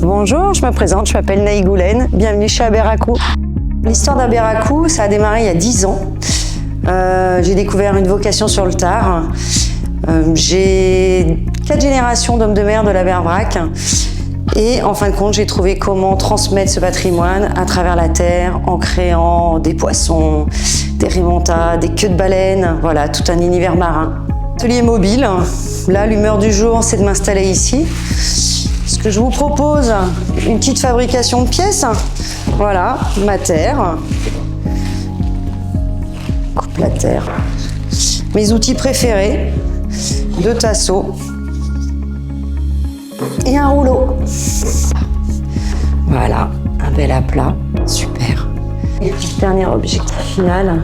Bonjour, je me présente, je m'appelle Naï Goulen, bienvenue chez Aberracou. L'histoire d'Aberracou, ça a démarré il y a 10 ans. J'ai découvert une vocation sur le tard. J'ai 4 générations d'hommes de mer de la Bervrac. Et en fin de compte, j'ai trouvé comment transmettre ce patrimoine à travers la terre en créant des poissons, des rimontas, des queues de baleines, voilà, tout un univers marin. Atelier mobile, là l'humeur du jour c'est de m'installer ici. Ce que je vous propose, une petite fabrication de pièces. Voilà, ma terre. Coupe la terre. Mes outils préférés, 2 tasseaux et un rouleau. Voilà, un bel aplat, super. Et puis dernier objectif final,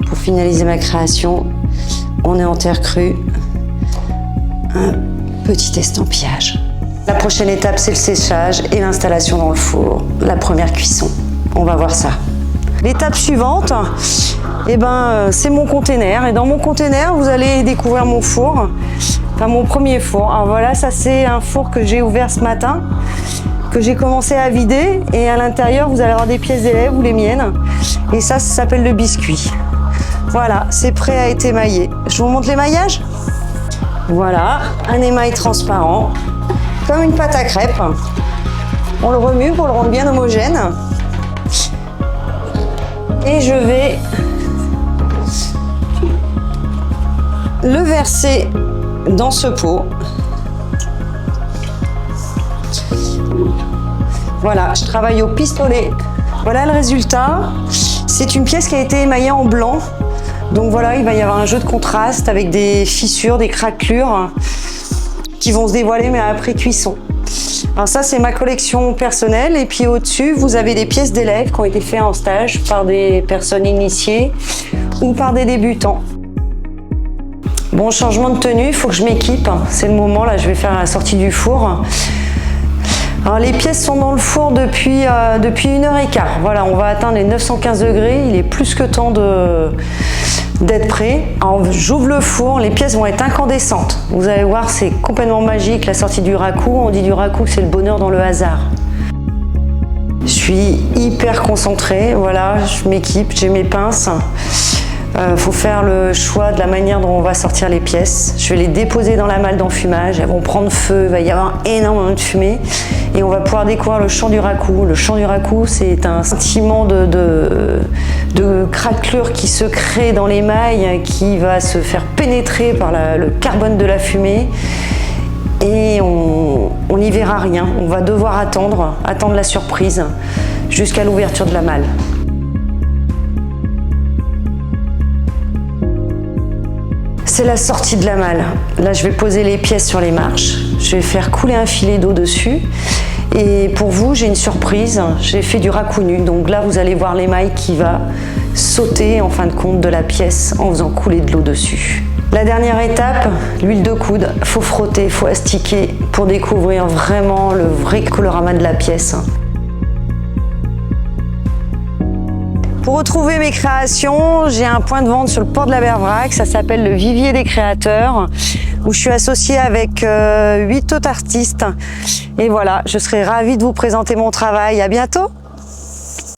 pour finaliser ma création, on est en terre crue, un petit estampillage. La prochaine étape, c'est le séchage et l'installation dans le four, la première cuisson. On va voir ça. L'étape suivante, c'est mon container. Et dans mon container, vous allez découvrir mon four, enfin mon premier four. Alors voilà, ça c'est un four que j'ai ouvert ce matin, que j'ai commencé à vider. Et à l'intérieur, vous allez avoir des pièces d'élèves ou les miennes. Et ça s'appelle le biscuit. Voilà, c'est prêt à être émaillé. Je vous montre l'émaillage. Voilà, un émail transparent, comme une pâte à crêpes. On le remue pour le rendre bien homogène. Et je vais le verser dans ce pot. Voilà, je travaille au pistolet. Voilà le résultat. C'est une pièce qui a été émaillée en blanc. Donc voilà, il va y avoir un jeu de contraste avec des fissures, des craquelures qui vont se dévoiler mais après cuisson. Alors ça, c'est ma collection personnelle. Et puis au-dessus, vous avez des pièces d'élèves qui ont été faites en stage par des personnes initiées ou par des débutants. Bon, changement de tenue, il faut que je m'équipe. C'est le moment, là, je vais faire la sortie du four. Alors les pièces sont dans le four depuis 1h15. Voilà, on va atteindre les 915 degrés. Il est plus que temps d'être prêt. Alors j'ouvre le four, les pièces vont être incandescentes. Vous allez voir, c'est complètement magique la sortie du raku. On dit du raku que c'est le bonheur dans le hasard. Je suis hyper concentrée, voilà, je m'équipe, j'ai mes pinces. Faut faire le choix de la manière dont on va sortir les pièces. Je vais les déposer dans la malle d'enfumage, elles vont prendre feu, il va y avoir énormément de fumée et on va pouvoir découvrir le chant du raku. Le chant du raku, c'est un sentiment de craquelure qui se crée dans l'émail, qui va se faire pénétrer par le carbone de la fumée et on n'y verra rien. On va devoir attendre la surprise jusqu'à l'ouverture de la malle. C'est la sortie de la malle. Là, je vais poser les pièces sur les marches. Je vais faire couler un filet d'eau dessus. Et pour vous, j'ai une surprise. J'ai fait du raku nu. Donc là, vous allez voir l'émail qui va sauter en fin de compte de la pièce en faisant couler de l'eau dessus. La dernière étape, l'huile de coude. Faut frotter, faut astiquer pour découvrir vraiment le vrai colorama de la pièce. Pour retrouver mes créations, j'ai un point de vente sur le port de la Bervrac, ça s'appelle le Vivier des créateurs, où je suis associée avec 8 autres artistes. Et voilà, je serai ravie de vous présenter mon travail. À bientôt!